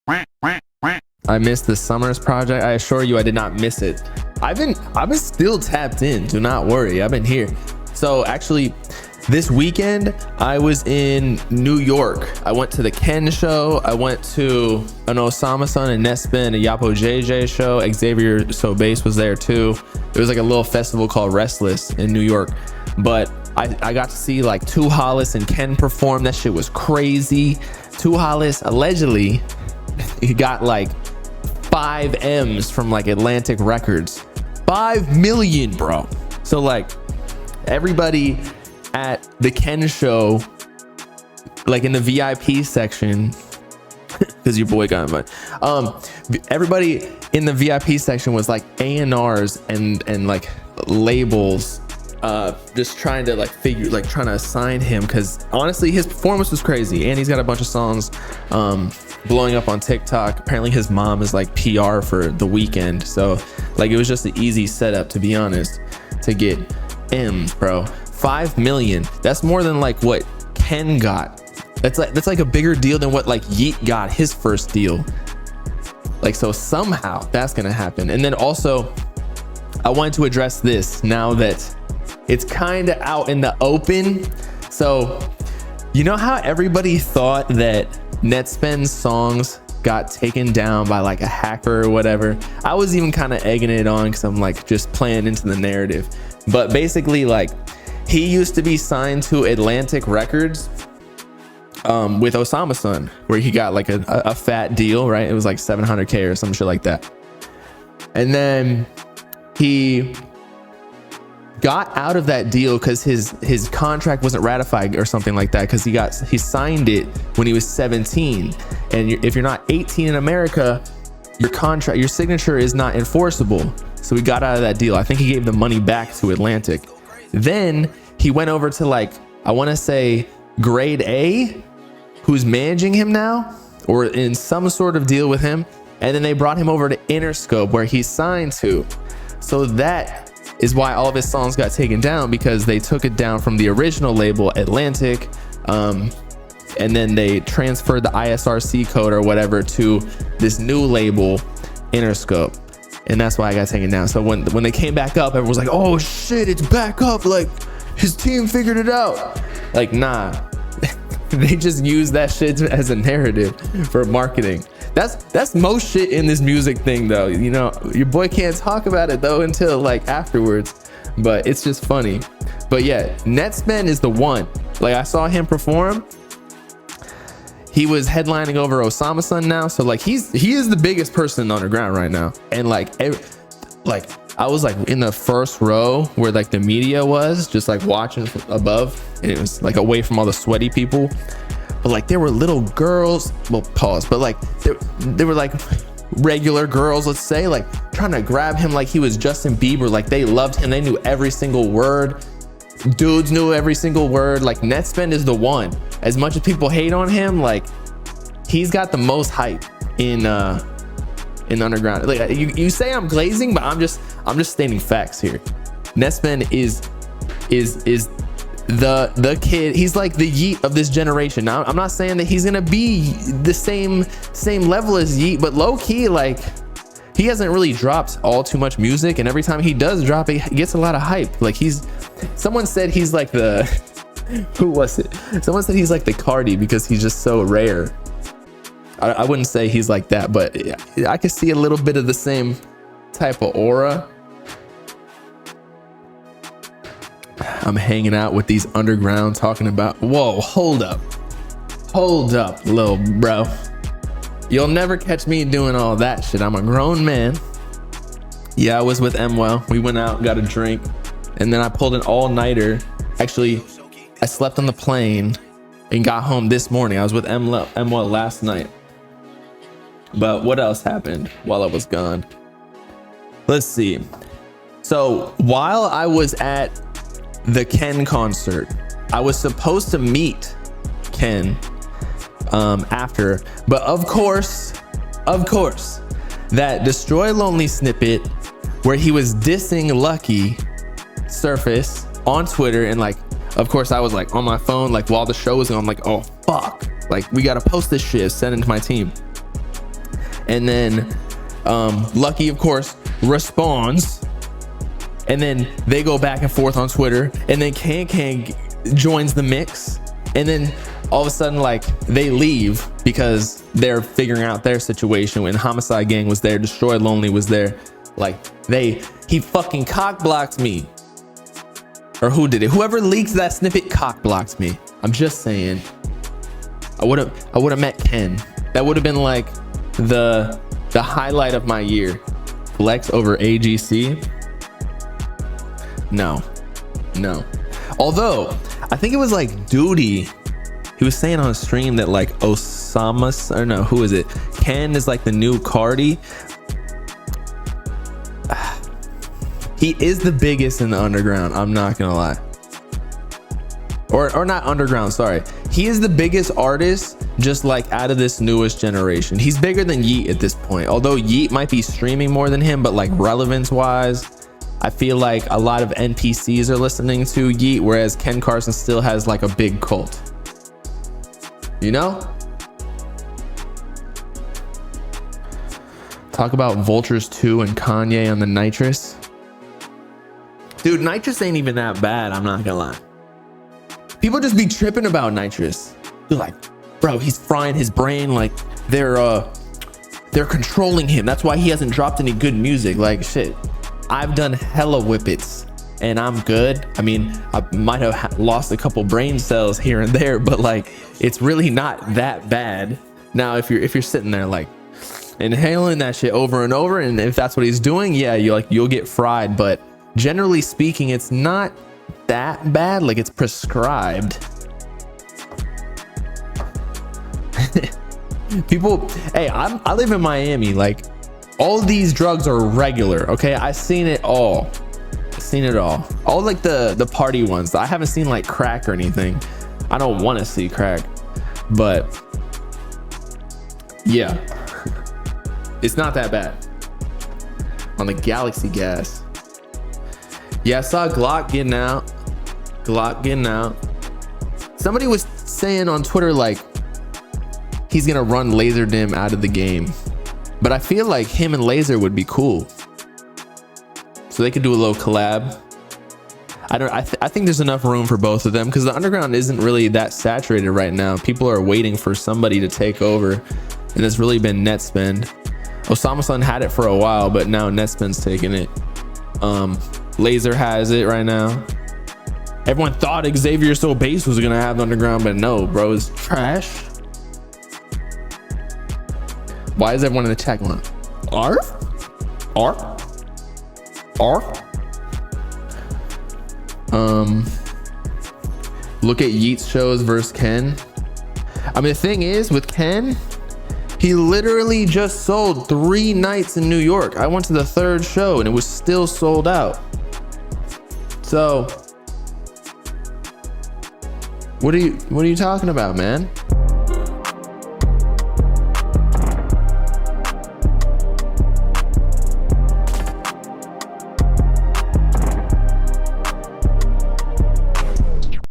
I missed the Summers project. I assure you I did not miss it. I've been still tapped in. Do not worry. I've been here. So actually this weekend I was in New York. I went to the Ken show. I went to an Osama Sun and Nettspend, a Yapo JJ show. Xavier So Bass was there too. It was like a little festival called Restless in New York. But I got to see like Tu Hollis and Ken perform. That shit was crazy. Tu Hollis allegedly, he got like 5 M's from like Atlantic Records. 5 million, bro. So like everybody at the Ken show, like in the VIP section, because your boy got invited. Everybody in the VIP section was like A&Rs and like labels, just trying to trying to assign him, because honestly his performance was crazy, and he's got a bunch of songs blowing up on TikTok. Apparently his mom is like PR for The Weeknd, so like it was just an easy setup, to be honest, to get M's, bro. 5 million. That's more than like what Ken got. That's like a bigger deal than what like Yeet got his first deal. Like, so somehow that's gonna happen. And then also I wanted to address this now that it's kind of out in the open. So you know how everybody thought that Nettspend's songs got taken down by like a hacker or whatever? I was even kind of egging it on because I'm like just playing into the narrative. But basically, like, he used to be signed to Atlantic Records with Osama Sun, where he got like a fat deal, right? It was like 700K or some shit like that. And then he got out of that deal because his contract wasn't ratified or something like that, because he signed it when he was 17, and if you're not 18 in America, your signature is not enforceable. So he got out of that deal. I think he gave the money back to Atlantic. Then he went over to like, I want to say Grade A, who's managing him now, or in some sort of deal with him, and then they brought him over to Interscope, where he's signed to. So that is why all of his songs got taken down, because they took it down from the original label Atlantic, and then they transferred the ISRC code or whatever to this new label Interscope, and that's why I got taken down. So when they came back up, everyone was like, oh shit, it's back up, like his team figured it out. Like, nah. They just use that shit as a narrative for marketing. That's most shit in this music thing, though. You know, your boy can't talk about it though until like afterwards, but it's just funny. But yeah, Nettspend is the one. Like, I saw him perform. He was headlining over Osama Sun now, so like he is the biggest person underground right now. And like I was like in the first row where like the media was, just like watching from above, and it was like away from all the sweaty people. But like there were little girls, well, pause, but like they were like regular girls, let's say, like trying to grab him like he was Justin Bieber. Like they loved him, they knew every single word. Dudes knew every single word. Like Nettspend is the one. As much as people hate on him, like he's got the most hype in underground. Like you say I'm glazing, but I'm just stating facts here. Nettspend is the kid. He's like the Yeet of this generation. Now I'm not saying that he's gonna be the same level as Yeet, but low key, like he hasn't really dropped all too much music, and every time he does drop it, he gets a lot of hype. Like someone said he's like the who was it? Someone said he's like the Cardi because he's just so rare. I wouldn't say he's like that, but I could see a little bit of the same type of aura. I'm hanging out with these underground talking about, whoa, hold up, little bro. You'll never catch me doing all that shit. I'm a grown man. Yeah, I was with Emwell. We went out, got a drink, and then I pulled an all-nighter. Actually, I slept on the plane and got home this morning. I was with Emwell last night. But what else happened while I was gone? Let's see. So while I was at the Ken concert, I was supposed to meet Ken after, but of course, that Destroy Lonely snippet where he was dissing Lucky surfaced on Twitter, and like, of course, I was like on my phone, like while the show was going, I'm like, oh fuck, like we gotta post this shit, send it to my team. And then Lucky, of course, responds. And then they go back and forth on Twitter. And then Can joins the mix. And then all of a sudden, like, they leave because they're figuring out their situation. When Homicide Gang was there, Destroy Lonely was there. Like, he fucking cock blocked me. Or who did it? Whoever leaks that snippet cock blocked me. I'm just saying. I would have met Ken. That would have been like the highlight of my year. Flex over AGC. No. Although I think it was like Duty. He was saying on a stream that like who is it? Ken is like the new Cardi. He is the biggest in the underground. I'm not gonna lie. Or not underground, sorry. He is the biggest artist, just like out of this newest generation. He's bigger than Yeet at this point. Although Yeet might be streaming more than him, but like relevance wise, I feel like a lot of NPCs are listening to Yeet, whereas Ken Carson still has like a big cult. You know? Talk about Vultures 2 and Kanye on the Nitrous. Dude, Nitrous ain't even that bad, I'm not gonna lie. People just be tripping about Nitrous. They're like, bro, he's frying his brain, like they're controlling him. That's why he hasn't dropped any good music. Like, shit, I've done hella whippets and I'm good. I mean, I might have lost a couple brain cells here and there, but like, it's really not that bad. Now, if you're sitting there like inhaling that shit over and over, and if that's what he's doing, yeah, you'll get fried. But generally speaking, it's not that bad. Like, it's prescribed. People, hey, I live in Miami. Like, all these drugs are regular. Okay, I've seen it all. All like the party ones. I haven't seen like crack or anything. I don't want to see crack, but yeah, it's not that bad on the Galaxy gas. Yeah, I saw Glock getting out. Somebody was saying on Twitter like he's gonna run Laser Dim out of the game, but I feel like him and Laser would be cool, so they could do a little collab. I think there's enough room for both of them because the underground isn't really that saturated right now. People are waiting for somebody to take over, and it's really been Nettspend. Osama-san had it for a while, but now Nettspend's taking it. Laser has it right now. Everyone thought Xavier So Bass was gonna have the underground, but no, bro, it's trash. Why is everyone in the chat going, Arf? Look at Yeet's shows versus Ken. I mean, the thing is with Ken, he literally just sold 3 nights in New York. I went to the 3rd show and it was still sold out. So what are you talking about, man?